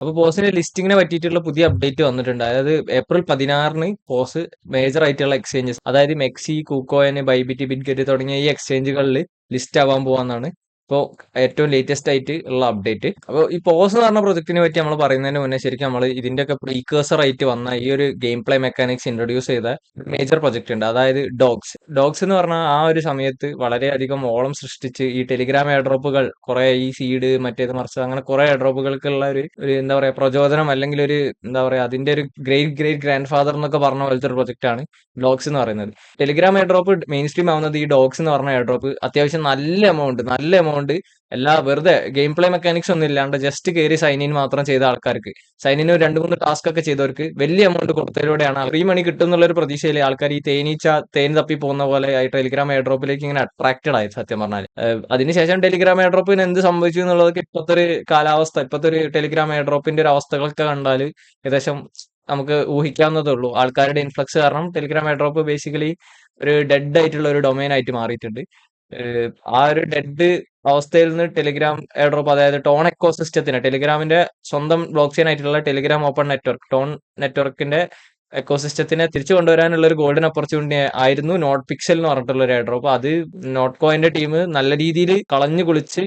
അപ്പൊ പോസിന്റെ ലിസ്റ്റിങ്ങിനെ പറ്റിയിട്ടുള്ള പുതിയ അപ്ഡേറ്റ് വന്നിട്ടുണ്ട്. അതായത് ഏപ്രിൽ 16-ന് പോസ് മേജർ ആയിട്ടുള്ള എക്സ്ചേഞ്ചസ്, അതായത് മെക്സി, കൂക്കോയിൻ, ബൈബിറ്റ്, ബിറ്റ്ഗെറ്റ് തുടങ്ങിയ ഈ എക്സ്ചേഞ്ചുകളിൽ ലിസ്റ്റ് ആവാൻ പോവാന്നാണ് ഇപ്പോൾ ഏറ്റവും ലേറ്റസ്റ്റ് ആയിട്ട് ഉള്ള അപ്ഡേറ്റ്. അപ്പോൾ ഈ പോസ് എന്ന് പറഞ്ഞ പ്രൊജക്റ്റിനെ പറ്റി നമ്മൾ പറയുന്നതിന് മുന്നേ ശരിക്കും നമ്മൾ ഇതിന്റെയൊക്കെ പ്രീക്കേഴ്സർ ആയിട്ട് വന്ന ഈ ഒരു ഗെയിം പ്ലേ മെക്കാനിക്സ് ഇൻട്രൊഡ്യൂസ് ചെയ്ത മേജർ പ്രൊജക്ട് ഉണ്ട്, അതായത് ഡോഗ്സ്. ഡോഗ്സ് എന്ന് പറഞ്ഞാൽ ആ ഒരു സമയത്ത് വളരെയധികം ഓളം സൃഷ്ടിച്ച് ഈ ടെലിഗ്രാം എയർ ഡ്രോപ്പുകൾ കുറെ, ഈ സീഡ് മറ്റേത് മറിച്ച് അങ്ങനെ കുറെ എയർ ഡ്രോപ്പുകൾക്കുള്ള ഒരു എന്താ പറയാ പ്രചോദനം, അല്ലെങ്കിൽ ഒരു എന്താ പറയാ അതിന്റെ ഒരു ഗ്രേറ്റ് ഗ്രേറ്റ് ഗ്രാൻഡ് ഫാദർ എന്നൊക്കെ പറഞ്ഞ പോലത്തെ ഒരു പ്രൊജക്ട് ആണ് ഡോഗ്സ് എന്ന് പറയുന്നത്. Telegram air drop main stream ആവുന്നത് ഈ ഡോഗ്സ് എന്ന് പറഞ്ഞ എയർ ഡ്രോപ്പ് അത്യാവശ്യം നല്ല എമൗണ്ട് എല്ലാ വെറുതെ ഗെയിം പ്ലേ മെക്കാനിക്സ് ഒന്നും ഇല്ലാണ്ട് ജസ്റ്റ് കയറി സൈൻ ഇൻ മാത്രം ചെയ്ത ആൾക്കാർക്ക്, സൈൻ ഇൻ 2-3 ടാസ്ക് ഒക്കെ ചെയ്തവർക്ക് വലിയ എമൗണ്ട് കൊടുത്തതിലൂടെയാണ് ഫ്രീ മണി കിട്ടും എന്നുള്ള ഒരു പ്രതീക്ഷയിൽ ആൾക്കാർ ഈ തേൻ തപ്പി പോകുന്ന പോലെ ഈ ടെലിഗ്രാം എയർ ഡ്രോപ്പിലേക്ക് ഇങ്ങനെ അട്രാക്റ്റഡ് ആയത് സത്യം പറഞ്ഞാൽ. അതിനുശേഷം ടെലിഗ്രാം എയർ ഡ്രോപ്പിന് എന്ത് സംഭവിച്ചു എന്നുള്ളതൊക്കെ ഇപ്പോഴത്തെ ഒരു കാലാവസ്ഥ, ഇപ്പോഴത്തെ ഒരു ടെലിഗ്രാം എയർ ഡ്രോപ്പിന്റെ ഒരു അവസ്ഥകളൊക്കെ കണ്ടാൽ ഏകദേശം നമുക്ക് ഊഹിക്കാവുന്നതേ ഉള്ളൂ. ആൾക്കാരുടെ ഇൻഫ്ലക്സ് കാരണം ടെലിഗ്രാം എയർ ഡ്രോപ്പ് ബേസിക്കലി ഒരു ഡെഡ് ആയിട്ടുള്ള ഒരു ഡൊമൈൻ ആയിട്ട് മാറിയിട്ടുണ്ട്. ആ ഒരു ഡെഡ് അവസ്ഥയിൽ നിന്ന് ടെലിഗ്രാം എയർ ഡ്രോപ്പ്, അതായത് ടോൺ എക്കോസിസ്റ്റത്തിന്, ടെലിഗ്രാമിന്റെ സ്വന്തം ബ്ലോക്ക് ചെയിൻ ആയിട്ടുള്ള ടെലിഗ്രാം ഓപ്പൺ നെറ്റ്വർക്ക്, ടോൺ നെറ്റ്വർക്കിന്റെ എക്കോസിസ്റ്റത്തിനെ തിരിച്ചു കൊണ്ടുവരാനുള്ള ഒരു ഗോൾഡൻ ഓപ്പർച്യൂണിറ്റി ആയിരുന്നു നോട്ട് പിക്സൽ എന്ന് പറഞ്ഞിട്ടുള്ള ഒരു എയർ ഡ്രോപ്പ്. അത് നോട്ട് കോയിന്റെ ടീം നല്ല രീതിയിൽ കളഞ്ഞു കുളിച്ച്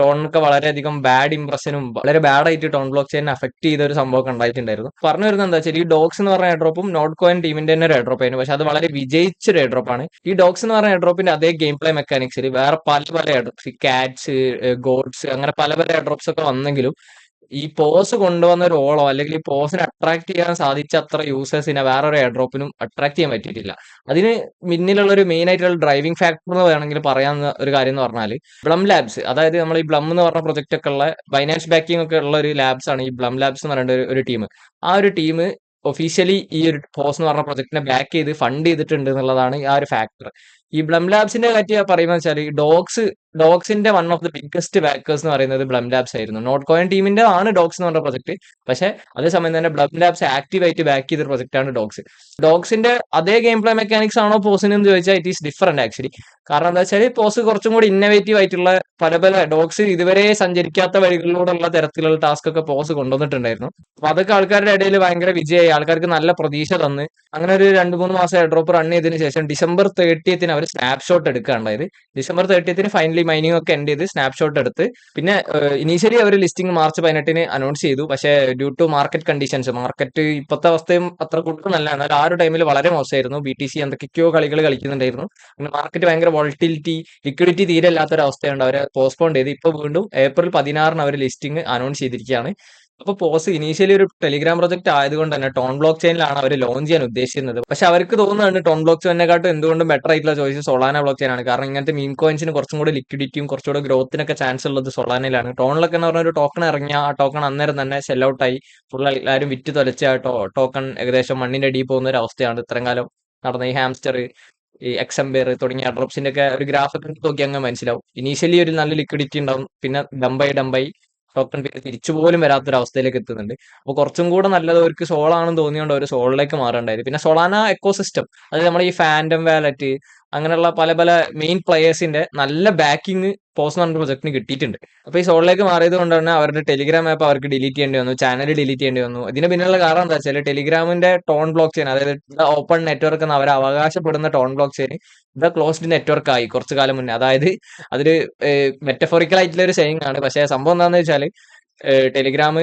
ടോണൊക്കെ വളരെയധികം ബാഡ് ഇംപ്രഷനും വളരെ ബാഡ് ആയിട്ട് ടോൺ ബ്ലോക്ക് ചെയിനെ അഫക്ട് ചെയ്ത ഒരു സംഭവം ഉണ്ടായിട്ടുണ്ടായിരുന്നു. പറഞ്ഞു വരുന്നത് എന്താ വെച്ചാൽ ഈ ഡോഗ്സ് എന്ന് പറഞ്ഞ എയർ ഡ്രോപ്പും നോട്ട് കോയിൻ ടീമിന്റെ തന്നെ ഒരു എയർ ഡ്രോപ്പ് ആയിരുന്നു. പക്ഷെ അത് വളരെ വിജയിച്ച ഒരു എയർ ഡ്രോപ്പ് ആണ്. ഈ ഡോഗ്സ് എന്ന് പറഞ്ഞ എയർ ഡ്രോപ്പിന്റെ അതേ ഗെയിം പ്ലേ മെക്കാനിക്സിൽ വേറെ പല പല എയർ ഡ്രോപ്സ്, ഈ കാറ്റ്സ്, ഗോഡ്സ്, അങ്ങനെ പല പല എയർ ഡ്രോപ്സ് ഒക്കെ വന്നെങ്കിലും ഈ പോസ് കൊണ്ടുവന്ന ഒരു ഓളോ, അല്ലെങ്കിൽ ഈ പോസിനെ അട്രാക്ട് ചെയ്യാൻ സാധിച്ച അത്ര യൂസേഴ്സിനെ വേറൊരു എയർ ഡ്രോപ്പിനും അട്രാക്ട് ചെയ്യാൻ പറ്റിയിട്ടില്ല. അതിന് പിന്നിലുള്ള ഒരു മെയിൻ ആയിട്ടുള്ള ഡ്രൈവിംഗ് ഫാക്ടർ എന്ന് വേണമെങ്കിൽ പറയാവുന്ന ഒരു കാര്യം എന്ന് പറഞ്ഞാൽ ബ്ലം ലാബ്സ്, അതായത് നമ്മൾ ഈ ബ്ലം എന്ന് പറഞ്ഞ പ്രൊജക്ട് ഒക്കെ ഉള്ള ബൈനാൻസ് ബാക്കിംഗ് ഒക്കെ ഉള്ള ഒരു ലാബ്സ് ആണ് ഈ ബ്ലം ലാബ്സ് എന്ന് പറയുന്ന ഒരു ടീം. ആ ഒരു ടീം ഒഫീഷ്യലി ഈ ഒരു പോസ് എന്ന് പറഞ്ഞ പ്രൊജക്ടിനെ ബാക്ക് ചെയ്ത് ഫണ്ട് ചെയ്തിട്ടുണ്ട് എന്നുള്ളതാണ് ആ ഒരു ഫാക്ടർ. ഈ ബ്ലം ലാബ്സിന്റെ പറ്റി പറയുന്നത് വെച്ചാൽ ഈ ഡോഗ്സിന്റെ വൺ ഓഫ് ദി ബിഗ്ഗസ്റ്റ് ബാക്കേഴ്സ് എന്ന് പറയുന്നത് ബ്ലം ലാബ്സ് ആയിരുന്നു. നോട്ട് കോയിൻ ടീമിന്റെ ആണ് ഡോഗ്സ് എന്ന് പറഞ്ഞ പ്രൊജക്ട്. പക്ഷെ അതേസമയം തന്നെ ബ്ലം ലാബ്സ് ആക്റ്റീവ് ആയിട്ട് ബാക്ക് ചെയ്ത പ്രൊജക്ട് ആണ് ഡോഗ്സ്. ഡോഗ്സിന്റെ അതേ ഗെയിം പ്ലേ മെക്കാനിക്സ് ആണോ പോസിന് എന്ന് ചോദിച്ചാൽ ഇറ്റ് ഈസ് ഡിഫറന്റ് ആക്ച്വലി. കാരണം എന്താ വെച്ചാൽ പോസ് കുറച്ചും കൂടി ഇന്നോവേറ്റീവ് ആയിട്ടുള്ള പല പല ഡോഗ്സ് ഇതുവരെ സഞ്ചരിക്കാത്ത വഴികളിലൂടെയുള്ള തരത്തിലുള്ള ടാസ്ക് ഒക്കെ പോസ് കൊണ്ടുവന്നിട്ടുണ്ടായിരുന്നു. അപ്പൊ അതൊക്കെ ആൾക്കാരുടെ ഇടയിൽ ഭയങ്കര വിജയമായി, ആൾക്കാർക്ക് നല്ല പ്രതീക്ഷ തന്ന് അങ്ങനെ ഒരു 2-3 മാസം എയർ ഡ്രോപ്പ് റൺ ചെയ്തതിനു ശേഷം ഡിസംബർ 30 അവർ സ്നാപ്ഷോട്ട് എടുക്കുകയുണ്ടായത്. ഡിസംബർ 30 ഫൈനലി മൈനിങ് ഒക്കെ എൻഡ് ചെയ്ത് സ്നാപ്ഷോട്ട് എടുത്ത് പിന്നെ ഇനീഷ്യലി അവർ ലിസ്റ്റിംഗ് മാർച്ച് 18 അനൗൺസ് ചെയ്തു. പക്ഷേ due to market conditions, market ഇപ്പോഴത്തെ അവസ്ഥയും അത്ര കൂടുതലല്ല, എന്നാൽ ആ ഒരു ടൈമിൽ വളരെ മോശമായിരുന്നു. BTC എന്തൊക്കെയോ കളികൾ കളിക്കുന്നുണ്ടായിരുന്നു. പിന്നെ മാർക്കറ്റ് ഭയങ്കര വോളറ്റിലിറ്റി, ലിക്വിഡിറ്റി തീരെ ഇല്ലാത്തൊരു അവസ്ഥയുണ്ട്. അവരെ പോസ്റ്റ്പോൺ ചെയ്ത് ഇപ്പോൾ വീണ്ടും ഏപ്രിൽ 16 അവർ ലിസ്റ്റിംഗ് അനൗൺസ് ചെയ്തിരിക്കുകയാണ്. അപ്പൊ പോസ് ഇനീഷ്യലി ഒരു ടെലിഗ്രാം പ്രൊജക്ട് ആയതുകൊണ്ട് തന്നെ ടോൺ ബ്ലോക്ക് ചെയിനിലാണ് അവർ ലോഞ്ച് ചെയ്യാൻ ഉദ്ദേശിക്കുന്നത്. പക്ഷെ അവർക്ക് തോന്നുന്നുണ്ട് ടോൺ ബ്ലോക്ക് ചെയിനെക്കാട്ടും എന്തുകൊണ്ടും ബെറ്റർ ആയിട്ടുള്ള ചോയ്സ് സൊളാന ബ്ലോക്ക് ചെയിൻ ആണ്. കാരണം ഇങ്ങനത്തെ മീം കോയിൻസിന് കുറച്ചും കൂടി ലിക്വിഡിറ്റിയും കുറച്ചുകൂടി ഗ്രോത്തിനൊക്കെ ചാൻസ് ഉള്ളത് സൊളാനയിലാണ്. ടോണിലൊക്കെ എന്ന് പറഞ്ഞ ഒരു ടോക്കൺ ഇറങ്ങിയ ആ ടോക്കൺ അന്നേരം തന്നെ സെൽ ഔട്ട് ആയി ഫുൾ എല്ലാവരും വിറ്റ് തൊലച്ച ആ ടോക്കൺ ഏകദേശം മണ്ണിന്റെ അടിയിൽ പോകുന്ന ഒരു അവസ്ഥയാണ് ഇത്രയും കാലം നടന്ന. ഈ ഹാംസ്റ്റർ, ഈ എക്സംബേർ തുടങ്ങിയ ഡ്രോപ്സിന്റെ ഒക്കെ ഒരു ഗ്രാഫ് നോക്കി അങ്ങ് മനസ്സിലാവും. ഇനീഷ്യലി ഒരു നല്ല ലിക്വിഡിറ്റി ഉണ്ടാവും, പിന്നെ ഡംബായി ടോക്കൺ പിന്നെ തിരിച്ചു പോലും വരാത്തൊരു അവസ്ഥയിലേക്ക് എത്തുന്നുണ്ട്. അപ്പോൾ കുറച്ചും കൂടെ നല്ലത് അവർക്ക് സോളാണെന്ന് തോന്നിയോണ്ട് അവർ സോളിലേക്ക് മാറേണ്ടായത്. പിന്നെ സൊളാന എക്കോസിസ്റ്റം, അതായത് നമ്മൾ ഈ ഫാൻഡം വാലറ്റ് അങ്ങനെയുള്ള പല പല മെയിൻ പ്ലെയേഴ്സിന്റെ നല്ല ബാക്കിംഗ് പോസ്റ്റ് പറഞ്ഞ പ്രൊജക്ടിന് കിട്ടിയിട്ടുണ്ട്. അപ്പൊ ഈ സോളിലേക്ക് മാറിയത് കൊണ്ട് തന്നെ അവരുടെ ടെലിഗ്രാം ആപ്പ് അവർക്ക് ഡിലീറ്റ് ചെയ്യേണ്ടി വന്നു, ചാനൽ ഡിലീറ്റ് ചെയ്യേണ്ടി വന്നു. ഇതിന് പിന്നിലുള്ള കാരണം എന്താ വെച്ചാൽ ടെലിഗ്രാമിന്റെ ടോൺ ബ്ലോക്ക് ചെയിൻ, അതായത് ഓപ്പൺ നെറ്റ്വർക്ക് എന്ന് അവർ അവകാശപ്പെടുന്ന ടോൺ ബ്ലോക്ക് ചെയിൻ ഇത് ക്ലോസ്ഡ് നെറ്റ്വർക്ക് ആയി കുറച്ചു കാലം മുന്നേ. അതായത് അതൊരു മെറ്റഫോറിക്കൽ ആയിട്ടുള്ള ഒരു സെയിങ് ആണ്. പക്ഷേ സംഭവം എന്താണെന്ന് വെച്ചാൽ ടെലിഗ്രാം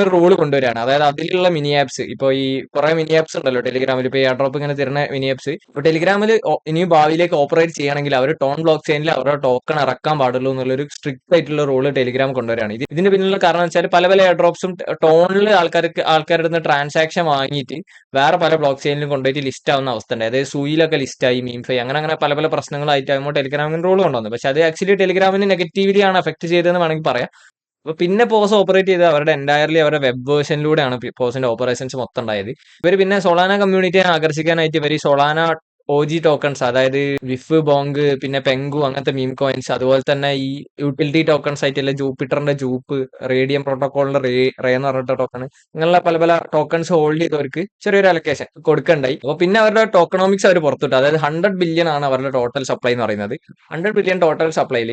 ഒരു റൂൾ കൊണ്ടുവരികയാണ്. അതായത് അതിലുള്ള മിനി ആപ്സ്, ഇപ്പോൾ ഈ കുറെ മിനി ആപ്സ് ഉണ്ടല്ലോ ടെലിഗ്രാമിൽ, ഇപ്പോൾ എയർ ഡ്രോപ്പ് ഇങ്ങനെ തരുന്ന മിനി ആപ്സ്, ഇപ്പോൾ ടെലിഗ്രാമിൽ ഇനി ഭാവിയിലേക്ക് ഓപ്പറേറ്റ് ചെയ്യണമെങ്കിൽ അവർ ടോൺ ബ്ലോക്ക് ചെയിനിൽ അവരുടെ ടോക്കൺ ഇറക്കാൻ പാടുള്ളൂ എന്നുള്ളൊരു സ്ട്രിക്റ്റ് ആയിട്ടുള്ള റൂൾ ടെലിഗ്രാം കൊണ്ടുവരികയാണ്. ഇതിന്റെ പിന്നിലുള്ള കാരണം വെച്ചാൽ പല പല എയർ ഡ്രോപ്സും ടോണിൽ ആൾക്കാരുടെ നിന്ന് ട്രാൻസാക്ഷൻ വാങ്ങിയിട്ട് വേറെ പല ബ്ലോക്ക് ചെയിനിലും കൊണ്ടുപോയിട്ട് ലിസ്റ്റ് ആവുന്ന അവസ്ഥ ഉണ്ട്. അതായത് സൂയിലൊക്കെ ലിസ്റ്റായി, മീംഫൈ അങ്ങനെ അങ്ങനെ പല പല പ്രശ്നങ്ങളായിട്ടാകുമ്പോൾ ടെലിഗ്രാമിന് റൂൾ കൊണ്ടുവന്നു. പക്ഷെ അത് ആക്ച്വലി ടെലിഗ്രാമിന് നെഗറ്റീവ്ലി ആണ് എഫക്ട് ചെയ്തതെന്ന് വേണമെങ്കിൽ പറയാം. അപ്പൊ പിന്നെ പോസ് ഓപ്പറേറ്റ് ചെയ്ത് അവരുടെ എൻറ്റയർലി അവരുടെ വെബ് വേർഷനിലൂടെയാണ് പോസിന്റെ ഓപ്പറേഷൻസ് മൊത്തം ഉണ്ടായത്. ഇവർ പിന്നെ സൊളാന കമ്മ്യൂണിറ്റിയെ ആകർഷിക്കാനായിട്ട് ഇവർ ഈ സൊളാന OG ടോക്കൺസ്, അതായത് വിഫ്, ബോങ്ക്, പിന്നെ പെങ്കു അങ്ങനത്തെ മീം കോയിൻസ്, അതുപോലെ തന്നെ ഈ യൂട്ടിലിറ്റി ടോക്കൺസ് ആയിട്ടുള്ള ജൂപ്പിറ്ററിന്റെ ജൂപ്പ്, റേഡിയം പ്രോട്ടോകോളിന്റെ റേ എന്ന് പറഞ്ഞിട്ട് ടോക്കൺ, ഇങ്ങനെയുള്ള പല പല ടോക്കൺസ് ഹോൾഡ് ചെയ്തവർക്ക് ചെറിയൊരു അലക്കേഷൻ കൊടുക്കണ്ടായി. അപ്പോൾ പിന്നെ അവരുടെ ടോക്കണോമിക്സ് അവർ പുറത്തുവിട്ടു. അതായത് 100 ബില്യൺ ആണ് അവരുടെ ടോട്ടൽ സപ്ലൈ എന്ന് പറയുന്നത്. 100 ബില്യൺ ടോട്ടൽ സപ്ലൈയിൽ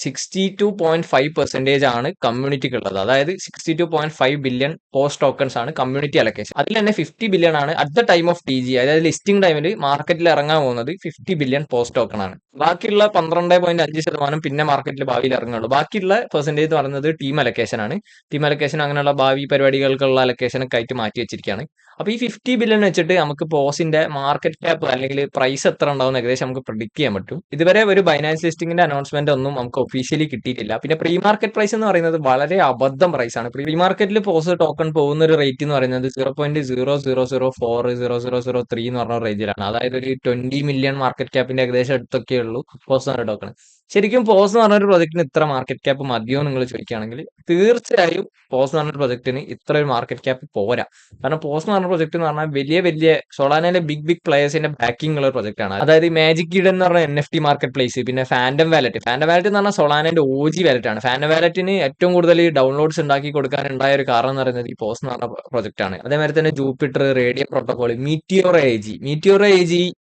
62.5% ആണ് കമ്മ്യൂണിറ്റിക്ക് ഉള്ളത്. അതായത് 62.5 ബില്യൺ പോസ്റ്റ് ടോക്കൺസ് ആണ് കമ്മ്യൂണിറ്റി അലൊക്കേഷൻ. അതിൽ തന്നെ 50 ബില്യൺ ആണ് at the time of TG, അതായത് ലിസ്റ്റിംഗ് ടൈമിൽ മാർക്കറ്റിൽ ഇറങ്ങാൻ പോകുന്നത് 50 ബില്യൺ പോസ്റ്റ് ടോക്കൺ ആണ്. ബാക്കിയുള്ള 12.5% പിന്നെ മാർക്കറ്റിൽ ഭാവിയിൽ ഇറങ്ങുള്ളൂ. ബാക്കിയുള്ള പെർസെന്റേജ് എന്ന് പറയുന്നത് ടീം അലൊക്കേഷൻ ആണ്. ടീം അലൊക്കേഷൻ അങ്ങനെയുള്ള ഭാവി പരിപാടികൾക്കുള്ള അലൊക്കേഷൻ ഒക്കെ ആയിട്ട് മാറ്റി വെച്ചിരിക്കുകയാണ്. അപ്പൊ ഈ 50 ബില്യൺ വെച്ചിട്ട് നമുക്ക് പോസിന്റെ മാർക്കറ്റ് ക്യാപ്പ് അല്ലെങ്കിൽ പ്രൈസ് എത്ര ഉണ്ടാവും ഏകദേശം നമുക്ക് പ്രിഡിക്ട് ചെയ്യാൻ പറ്റും. ഇതുവരെ ഒരു ബൈനാൻസ് ലിസ്റ്റിംഗിന്റെ അനൗൺസ്മെന്റ് ഒന്നും നമുക്ക് ഒഫീഷ്യലി കിട്ടിയിട്ടില്ല. പിന്നെ പ്രീ മാർക്കറ്റ് പ്രൈസ് എന്ന് പറയുന്നത് വളരെ അബദ്ധം പ്രൈസ് ആണ്. പ്രീ മാർക്കറ്റിൽ പോസ് ടോക്കൺ പോകുന്ന ഒരു റേറ്റ് എന്ന് പറയുന്നത് 0.000400003 എന്ന് പറഞ്ഞ റേഞ്ചിലാണ്. അതായത് ഒരു 20 മില്യൺ മാർക്കറ്റ് ക്യാപ്പിന്റെ ഏകദേശം അടുത്തൊക്കെ ഉള്ളൂ പോസ് എന്ന് പറഞ്ഞ ടോക്കൺ. ശരിക്കും പോസ് എന്ന് പറഞ്ഞ ഒരു പ്രൊജക്ടിന് ഇത്ര മാർക്കറ്റ് ക്യാപ്പ് മതിയോ നിങ്ങൾ ചോദിക്കുകയാണെങ്കിൽ തീർച്ചയായും പോസ് എന്ന് പറഞ്ഞ പ്രൊജക്ടിന് ഇത്ര ഒരു മാർക്കറ്റ് ക്യാപ്പ് പോരാ. കാരണം പോസ് എന്ന് പറഞ്ഞ പ്രൊജക്ട് എന്ന് പറഞ്ഞാൽ വലിയ വലിയ സോളാനയിലെ ബിഗ് പ്ലേയേഴ്സിന്റെ ബാക്കിംഗ് ഉള്ള ഒരു പ്രൊജക്ട് ആണ്. അതായത് മാജിക് ഈഡൻ എന്ന് പറഞ്ഞ NFT മാർക്കറ്റ് പ്ലേസ്, പിന്നെ ഫാൻഡം വാലറ്റ് എന്ന് പറഞ്ഞാൽ സോളാനന്റെ OG വാലറ്റ് ആണ്. ഫാൻഡം വാലറ്റിന് ഏറ്റവും കൂടുതൽ ഡൗൺലോഡ്സ് ഉണ്ടാക്കി കൊടുക്കാനുണ്ടായ ഒരു കാരണം എന്ന് പറയുന്നത് ഈ പോസ് എന്ന് പറഞ്ഞ പ്രൊജക്ട് ആണ്. അതേമാതിരി തന്നെ Jupiter, radium protocol, Meteor AG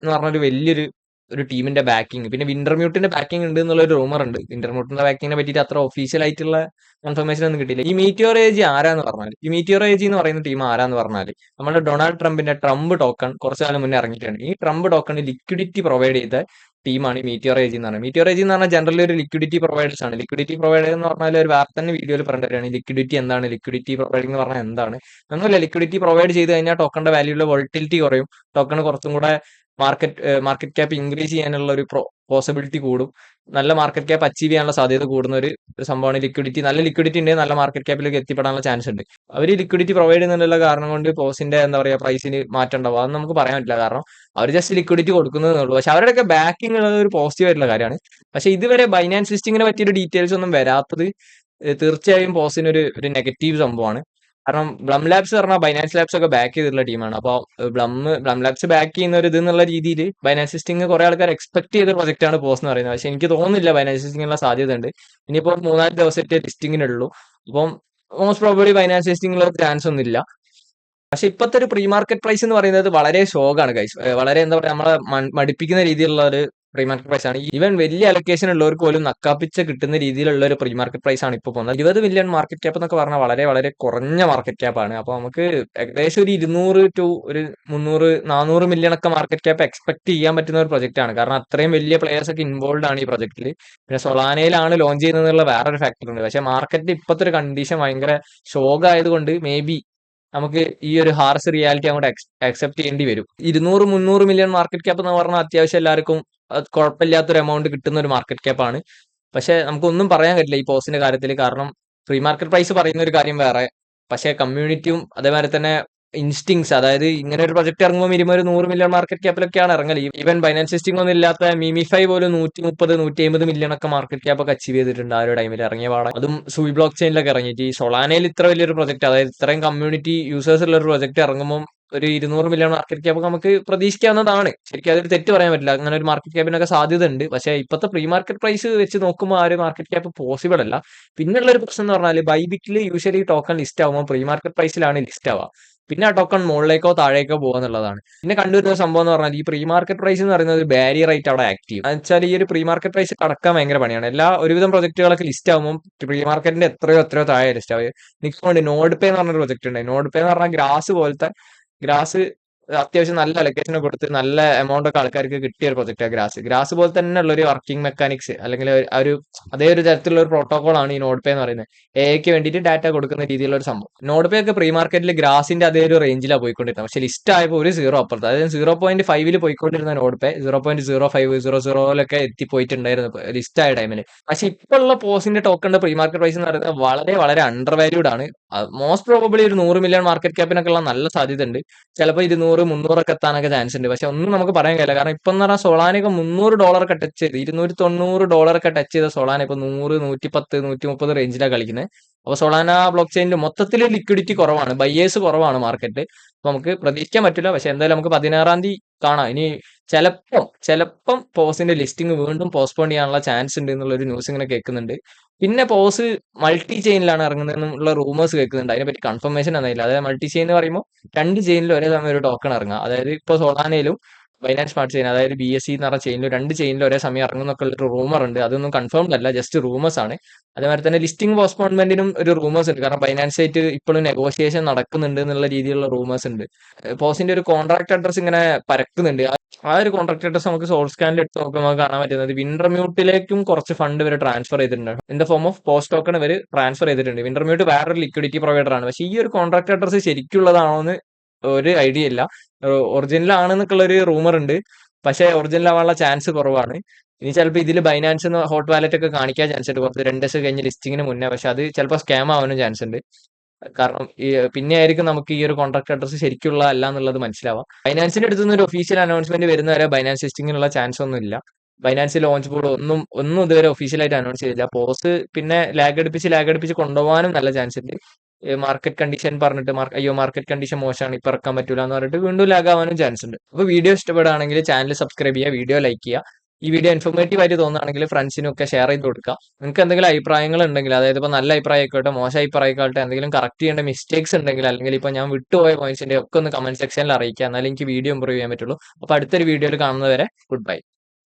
എന്ന് പറഞ്ഞൊരു വലിയൊരു ടീമിന്റെ ബാക്കിംഗ്, പിന്നെ വിന്റർമ്യൂട്ടിന്റെ ബാക്കിംഗ് ഉണ്ട് എന്നുള്ള ഒരു റൂമർ ഉണ്ട്. വിന്റർമ്യൂട്ടിന്റെ ബാക്കിങ്ങിനെ പറ്റിയിട്ട് അത്ര ഒഫീഷ്യൽ ആയിട്ടുള്ള കൺഫർമേഷൻ ഒന്നും കിട്ടിയില്ല. ഈ മീറ്റിയോർ AG ആരാന്ന് പറഞ്ഞാൽ, ഈ മീറ്റിയോർ AG എന്ന് പറയുന്ന ടീം ആരാന്ന് പറഞ്ഞാൽ നമ്മുടെ ഡൊണാൾഡ് ട്രംപിന്റെ ട്രംപ് ടോക്കൺ കുറച്ചു കാലം മുന്നേ ഇറങ്ങിയിട്ടുണ്ട്. ഈ ട്രംപ് ടോക്കൺ ലിക്വിഡിറ്റി പ്രൊവൈഡ് ചെയ്ത ടീമാണ് ഈ മീറ്റിയോർ AG എന്ന് പറയുന്നത്. മീറ്റിയോർ AG എന്ന് പറഞ്ഞാൽ ജനറലി ഒരു ലിക്വിഡിറ്റി പ്രൊവൈഡേഴ്സ് ആണ്. ലിക്വിഡിറ്റി പ്രൊവൈഡർ എന്ന് പറഞ്ഞാൽ ഒരു വേറെ തന്നെ വീഡിയോയിൽ പറഞ്ഞിട്ടാണ് ലിക്വിഡിറ്റി എന്താണ്, ലിക്വിഡിറ്റി പ്രൊവൈഡിംഗ് എന്ന് പറഞ്ഞാൽ എന്താണ്. ഒന്നുമില്ല, ലിക്വിഡിറ്റി പ്രൊവൈഡ് ചെയ്ത് കഴിഞ്ഞാൽ ടോക്കണിന്റെ വാല്യൂവിലെ വോളറ്റിലിറ്റി കുറയും, ടോക്കൺ കുറച്ചും കൂടെ മാർക്കറ്റ് ക്യാപ്പ് ഇൻക്രീസ് ചെയ്യാനുള്ള ഒരു പോസിബിലിറ്റി കൂടും, നല്ല മാർക്കറ്റ് ക്യാപ്പ് അച്ചീവ് ചെയ്യാനുള്ള സാധ്യത കൂടുന്ന ഒരു സംഭവമാണ് ലിക്വിഡിറ്റി. നല്ല ലിക്വിഡിറ്റി ഉണ്ടെങ്കിൽ നല്ല മാർക്കറ്റ് ക്യാപ്പിലേക്ക് എത്തിപ്പെടാനുള്ള ചാൻസ് ഉണ്ട്. അവർ ലിക്വിഡിറ്റി പ്രൊവൈഡ് ചെയ്യുന്നുള്ള കാരണം കൊണ്ട് പോസിന്റെ എന്താ പറയുക പ്രൈസിന് മാറ്റം ഉണ്ടാവും, അതൊന്നും നമുക്ക് പറയാൻ പറ്റില്ല. കാരണം അവർ ജസ്റ്റ് ലിക്വിഡിറ്റി കൊടുക്കുന്നതേ ഉള്ളൂ. പക്ഷെ അവരുടെയൊക്കെ ബാക്കിംഗ് ഉള്ളത് ഒരു പോസിറ്റീവ് ആയിട്ടുള്ള കാര്യമാണ്. പക്ഷെ ഇതുവരെ ബൈനാൻസ് ലിസ്റ്റിങ്ങിനെ പറ്റിയൊരു ഡീറ്റെയിൽസ് ഒന്നും വരാത്തത് തീർച്ചയായും പോസിന് ഒരു നെഗറ്റീവ് സംഭവമാണ്. കാരണം ബ്ലം ലാബ്സ് പറഞ്ഞാൽ ബൈനാൻസ് ലാബ്സ് ഒക്കെ ബാക്ക് ചെയ്തിട്ടുള്ള ടീമാണ്. അപ്പോൾ ബ്ലം ലാബ്സ് ബാക്ക് ചെയ്യുന്ന ഒരു ഇത് എന്നുള്ള രീതിയിൽ ബൈനാൻസ് ലിസ്റ്റിംഗ് കുറെ ആൾക്കാർ എക്സ്പെക്ട് ചെയ്ത പ്രൊജക്ട് ആണ് പോസ് എന്ന് പറയുന്നത്. പക്ഷെ എനിക്ക് തോന്നുന്നില്ല ബൈനാൻസ് ലിസ്റ്റിംഗിനുള്ള സാധ്യത ഉണ്ട്. ഇനിയിപ്പോൾ 3-4 ദിവസത്തെ ലിസ്റ്റിംഗിനുള്ളൂ. അപ്പം മോസ്റ്റ് പ്രോബബ്ലി ബൈനാൻസ് ലിസ്റ്റിംഗിനുള്ള ചാൻസ് ഒന്നും ഇല്ല. പക്ഷെ ഇപ്പോഴത്തെ ഒരു പ്രീ മാർക്കറ്റ് പ്രൈസ് എന്ന് പറയുന്നത് വളരെ ഷോക്കാണ് ഗൈസ്. വളരെ എന്താ പറയുക, നമ്മളെ മടിപ്പിക്കുന്ന രീതിയിലുള്ള ഒരു പ്രീ മാർക്കറ്റ് പ്രൈസ് ആണ്. ഈവൻ വലിയ അലൊക്കേഷൻ ഉള്ളവർക്ക് പോലും നക്കാപ്പിച്ച കിട്ടുന്ന രീതിയിലുള്ള ഒരു പ്രീ മാർക്കറ്റ് പ്രൈസ് ആണ് ഇപ്പോൾ പോകുന്നത്. 20 മില്യൺ മാർക്കറ്റ് ക്യാപ്പ് എന്നൊക്കെ പറഞ്ഞാൽ വളരെ വളരെ കുറഞ്ഞ മാർക്കറ്റ് ക്യാപ്പ് ആണ്. അപ്പോൾ നമുക്ക് ഏകദേശം ഒരു 200 to 300-400 മില്യൺ ഒക്കെ മാർക്കറ്റ് ക്യാപ്പ് എക്സ്പെക്ട് ചെയ്യാൻ പറ്റുന്ന ഒരു പ്രൊജക്ട് ആണ്. കാരണം അത്രയും വലിയ പ്ലേയേഴ്സ് ഒക്കെ ഇൻവോൾവ് ആണ് ഈ പ്രൊജക്റ്റിൽ. പിന്നെ സൊളാനയിലാണ് ലോഞ്ച് ചെയ്യുന്നതെന്നുള്ള വേറൊരു ഫാക്ടർ ഉണ്ട്. പക്ഷെ മാർക്കറ്റിൽ ഇപ്പോഴത്തെ ഒരു കണ്ടീഷൻ ഭയങ്കര ഷോക്ക് ആയതുകൊണ്ട് മേ ബി നമുക്ക് ഈ ഒരു ഹാർസ് റിയാലിറ്റി അങ്ങോട്ട് അക്സെപ്റ്റ് ചെയ്യേണ്ടി വരും. 200-300 മില്യൺ മാർക്കറ്റ് ക്യാപ്പ് എന്ന് പറഞ്ഞാൽ അത്യാവശ്യം എല്ലാവർക്കും കുഴപ്പമില്ലാത്തൊരു എമൗണ്ട് കിട്ടുന്ന ഒരു മാർക്കറ്റ് ക്യാപ്പ് ആണ്. പക്ഷെ നമുക്കൊന്നും പറയാൻ പറ്റില്ല ഈ പോസ്റ്റിന്റെ കാര്യത്തിൽ. കാരണം പ്രീ മാർക്കറ്റ് പ്രൈസ് പറയുന്ന ഒരു കാര്യം വേറെ, പക്ഷെ കമ്മ്യൂണിറ്റിയും അതേമാതിരി തന്നെ ഇൻസ്റ്റിങ്സ്, അതായത് ഇങ്ങനെ ഒരു പ്രൊജക്ട് ഇറങ്ങുമ്പോൾ മിനിമം ഒരു 100 മില്യൺ മാർക്കറ്റ് ക്യാപ്പിലൊക്കെയാണ് ഇറങ്ങല്. ഈവൻ ബൈനാൻസ് ലിസ്റ്റിംഗ് ഒന്നും ഇല്ലാത്ത മീമിഫൈ പോലും 130-150 മില്യൺ ഒക്കെ മാർക്കറ്റ് ക്യാപ്പ് ഒക്കെ അച്ചീവ് ചെയ്തിട്ടുണ്ട് ആ ഒരു ടൈമിൽ ഇറങ്ങിയ പാടാണ്. അതും സൂയി ബ്ലോക്ക് ചെയിനിലൊക്കെ ഇറങ്ങിയിട്ട്. ഈ സൊളാനയിൽ ഇത്ര വലിയൊരു പ്രൊജക്ട്, അതായത് ഇത്രയും കമ്മ്യൂണിറ്റി യൂസേഴ്സ് ഉള്ള ഒരു പ്രൊജക്ട് ഇറങ്ങുമ്പോൾ ഒരു 200 മില്യൺ മാർക്കറ്റ് ക്യാപ്പ് നമുക്ക് പ്രതീക്ഷിക്കാവുന്നതാണ്. ശരിക്കും അതൊരു തെറ്റ് പറയാൻ പറ്റില്ല, അങ്ങനെ ഒരു മാർക്കറ്റ് ക്യാപ്പിനൊക്കെ സാധ്യത ഉണ്ട്. പക്ഷേ ഇപ്പോഴത്തെ പ്രീ മാർക്കറ്റ് പ്രൈസ് വെച്ച് നോക്കുമ്പോൾ ആ ഒരു മാർക്കറ്റ് ക്യാപ്പ് പോസിബിൾ അല്ല. പിന്നെയുള്ള ഒരു പ്രശ്നം എന്ന് പറഞ്ഞാൽ ബൈബിറ്റിൽ യൂഷ്വലി ടോക്കൺ ലിസ്റ്റ് ആവുമ്പോൾ പ്രീ മാർക്കറ്റ് പ്രൈസിലാണ് ലിസ്റ്റ് ആവുക. പിന്നെ ആ ടോക്കൺ മുകളിലേക്കോ താഴേക്കോ പോകുന്നുള്ളതാണ്. പിന്നെ കണ്ടുവരുന്ന സംഭവം എന്ന് പറഞ്ഞാൽ ഈ പ്രീ മാർക്കറ്റ് പ്രൈസ് എന്ന് പറയുന്നത് ബാരിയർ ആയിട്ട് അവിടെ ആക്റ്റീവ്. എന്ന് വെച്ചാൽ ഈ ഒരു പ്രീ മാർക്കറ്റ് പ്രൈസ് കടക്കാൻ ഭയങ്കര പണിയാണ്. ഒരുവിധം പ്രൊജക്ടുകളൊക്കെ ലിസ്റ്റ് ആകുമ്പോൾ പ്രീ മാർക്കറ്റിന്റെ എത്രയോ താഴെ ലിസ്റ്റ് ആവുക. നിൽക്കുന്നുണ്ട് നോഡ് പേ എന്ന് പറഞ്ഞൊരു പ്രൊജക്ട് ഉണ്ട്. നോഡ് പേ എന്ന് പറഞ്ഞാൽ ഗ്രാസ് അത്യാവശ്യം നല്ല അലൊക്കേഷൻ കൊടുത്ത് നല്ല എമൗണ്ട് ഒക്കെ ആൾക്കാർക്ക് കിട്ടിയ ഒരു പ്രൊജക്ട്. ഗ്രാസ് പോലെ തന്നെ ഉള്ള ഒരു വർക്കിംഗ് മെക്കാനിക്സ് അല്ലെങ്കിൽ അതേ ഒരു തരത്തിലുള്ള ഒരു പ്രോട്ടോകോൾ ആണ് ഈ നോഡ് പേ എന്ന് പറയുന്നത്. എക്ക് വേണ്ടിയിട്ട് ഡാറ്റ കൊടുക്കുന്ന രീതിയിലുള്ള ഒരു സംഭവം. നോഡ് പേ ഒക്കെ പ്രീ മാർക്കറ്റിൽ ഗ്രാസിന്റെ അതേ ഒരു റേഞ്ചിലാണ് പോയിക്കൊണ്ടിരുന്നത്. പക്ഷെ ലിസ്റ്റ് ആയപ്പോൾ ഒരു 0 അപ്പുറത്ത്, അതായത് 0.5 പോയിക്കൊണ്ടിരുന്ന നോഡ് പേ 0.0500 എത്തിപ്പോയിട്ടുണ്ടായിരുന്നു ലിസ്റ്റ് ആയ ടൈമിൽ. പക്ഷെ ഇപ്പോൾ ഉള്ള പോസിന്റെ ടോക്കണിന്റെ പ്രീ മാർക്കറ്റ് പ്രൈസ് എന്ന് പറയുന്നത് വളരെ വളരെ അണ്ടർ വാല്യൂഡ് ആണ്. മോസ്റ്റ് പ്രോബബ്ലി ഒരു 100 മില്യൺ മാർക്കറ്റ് ക്യാപ്പിനൊക്കെ ഉള്ള നല്ല സാധ്യത ഉണ്ട്. ചിലപ്പോൾ 200-300 ഒക്കെ എത്താനൊക്കെ ചാൻസ് ഉണ്ട്. പക്ഷെ ഒന്നും നമുക്ക് പറയാൻ കഴിയില്ല. കാരണം ഇപ്പം എന്ന് പറഞ്ഞാൽ സൊളാനയൊക്കെ $300 ഒക്കെ ടച്ച് ചെയ്ത് $290 ഒക്കെ ടച്ച് ചെയ്ത സൊളാന ഇപ്പൊ 100-110-130 റേഞ്ചിലാണ് കളിക്കുന്നത്. അപ്പൊ സൊളാന ബ്ലോക്ക് ചെയിനിൽ മൊത്തത്തിൽ ലിക്വിഡിറ്റി കുറവാണ്, ബയ്യേഴ്സ് കുറവാണ് മാർക്കറ്റ്. അപ്പൊ നമുക്ക് പ്രതീക്ഷിക്കാൻ പറ്റില്ല. പക്ഷെ എന്തായാലും നമുക്ക് 16-ാം തീയതി കാണാം. ഇനി ചിലപ്പം പോസിന്റെ ലിസ്റ്റിംഗ് വീണ്ടും പോസ്റ്റ്പോൺ ചെയ്യാനുള്ള ചാൻസ് ഉണ്ട് എന്നുള്ളൊരു ന്യൂസ് ഇങ്ങനെ കേൾക്കുന്നുണ്ട്. പിന്നെ പോസ് മൾട്ടി ചെയിനിലാണ് ഇറങ്ങുന്നതെന്നുള്ള റൂമേഴ്സ് കേൾക്കുന്നുണ്ട്. അതിനെപ്പറ്റി കൺഫർമേഷൻ ഒന്നുമില്ല. അതായത് മൾട്ടി ചെയിൻ എന്ന് പറയുമ്പോൾ 2 ചെയിനിൽ ഒരേ സമയം ഒരു ടോക്കൺ ഇറങ്ങുക. അതായത് ഇപ്പോൾ സൊളാനയിലും ബൈനാൻസ് സ്മാർട്ട് ചെയിൻ, അതായത് BSC എന്ന് പറഞ്ഞ ചെയിനിൽ 2 ചെയിനിൽ ഒരേ സമയം ഇറങ്ങുന്നൊക്കെ ഉള്ളൊരു റൂമർ ഉണ്ട്. അതൊന്നും കൺഫേംഡ് അല്ല, ജസ്റ്റ് റൂമേഴ്സ് ആണ്. അതേമാതിരി തന്നെ ലിസ്റ്റിംഗ് പോസ്റ്റ്പോൺമെന്റിനും ഒരു റൂമേഴ്സ് ഉണ്ട്. കാരണം ബൈനാൻസ് ആയിട്ട് ഇപ്പോഴും നെഗോഷിയേഷൻ നടക്കുന്നുണ്ട് എന്നുള്ള രീതിയിലുള്ള റൂമേഴ്സ് ഉണ്ട്. പോസിന്റെ ഒരു കോൺട്രാക്ട് അഡ്രസ് ഇങ്ങനെ പരക്കുന്നുണ്ട്. ആ ഒരു കോൺട്രാക്ട് അഡ്രസ് നമുക്ക് സോഴ്സ് സ്കാനിൽ എടുത്ത് നോക്കുമ്പോൾ നമുക്ക് കാണാൻ പറ്റുന്നത് വിൻഡർമ്യൂട്ടിലേക്കും കുറച്ച് ഫണ്ട് ഇവർ ട്രാൻസ്ഫർ ചെയ്തിട്ടുണ്ട്. In the form of post token ഇവർ ട്രാൻസ്ഫർ ചെയ്തിട്ടുണ്ട്. വിൻഡർമ്യൂട്ട് വേറൊരു ലിക്വിഡിറ്റി പ്രൊവൈഡർ ആണ്. പക്ഷേ ഈ ഒരു കോൺട്രാക്ട് അഡ്രസ് ശരിക്കുള്ളതാണോ എന്ന് ഒരു ഐഡിയ ഇല്ല. ഒറിജിനൽ ആണെന്നൊക്കെയുള്ള ഒരു റൂമർ ഉണ്ട്. പക്ഷേ ഒറിജിനൽ ആവാനുള്ള ചാൻസ് കുറവാണ്. ഇനി ചിലപ്പോൾ ഇതിൽ ബൈനാൻസ് ഹോട്ട് വാലറ്റ് ഒക്കെ കാണിക്കാൻ ചാൻസ് ഉണ്ട് കുറച്ച് 2 ദിവസം കഴിഞ്ഞ് ലിസ്റ്റിങ്ങിന് മുന്നേ. പക്ഷെ അത് ചിലപ്പോൾ സ്കാം ആവാനും ചാൻസ് ഉണ്ട്. കാരണം പിന്നെ ആയിരിക്കും നമുക്ക് ഈ ഒരു കോൺട്രാക്ട് അഡ്രസ് ശരിക്കുള്ള അല്ല എന്നുള്ളത് മനസ്സിലാവാം. ബൈനാൻസിന്റെ അടുത്ത് നിന്ന് ഒരു ഒഫീഷ്യൽ അനൗൺസ്മെന്റ് വരുന്നവരെ ബൈനാൻസ് ലിസ്റ്റിങ്ങിനുള്ള ചാൻസ് ഒന്നും ഇല്ല. ബൈനാൻസ് ലോഞ്ച് ബോർഡ് ഒന്നും ഇതുവരെ ഒഫീഷ്യലായിട്ട് അനൗൺസ് ചെയ്തില്ല. പോസ് പിന്നെ ലാഗ് അടുപ്പിച്ച് കൊണ്ടുപോകാനും നല്ല ചാൻസ് ഉണ്ട്. മാർക്കറ്റ് കണ്ടീഷൻ പറഞ്ഞിട്ട് അയ്യോ മാർക്കറ്റ് കണ്ടീഷൻ മോശമാണ്, ഇപ്പൊ ഇറക്കാൻ പറ്റൂല എന്ന് പറഞ്ഞിട്ട് വീണ്ടും ലാഗ് ആവാനും ചാൻസ് ഉണ്ട്. അപ്പോൾ വീഡിയോ ഇഷ്ടപ്പെടുകയാണെങ്കിൽ ചാനൽ സബ്സ്ക്രൈബ് ചെയ്യുക, വീഡിയോ ലൈക്ക് ചെയ്യുക. ഈ വീഡിയോ ഇൻഫോർമേറ്റീവ് ആയിട്ട് തോന്നുകയാണെങ്കിൽ ഫ്രണ്ട്സിനും ഒക്കെ ഷെയർ ചെയ്ത് കൊടുക്കുക. നിങ്ങൾക്ക് എന്തെങ്കിലും അഭിപ്രായങ്ങൾ ഉണ്ടെങ്കിൽ, അതായത് ഇപ്പോൾ നല്ല അഭിപ്രായം ആയിക്കോട്ടെ മോശം അഭിപ്രായം ആയിക്കോട്ടെ, എന്തെങ്കിലും കറക്റ്റ് ചെയ്യേണ്ട മിസ്റ്റേക്സ് ഉണ്ടെങ്കിൽ, അല്ലെങ്കിൽ ഇപ്പോൾ ഞാൻ വിട്ടുപോയ പോയിന്റ്സിന്റെ ഒക്കെ ഒന്ന് കമന്റ് സെക്ഷനിൽ അറിയിക്കുക. എന്നാലും എനിക്ക് വീഡിയോ ഇമ്പ്രൂവ് ചെയ്യാൻ പറ്റുള്ളൂ. അപ്പോൾ അടുത്തൊരു വീഡിയോയിൽ കാണുന്നവരെ ഗുഡ് ബൈ.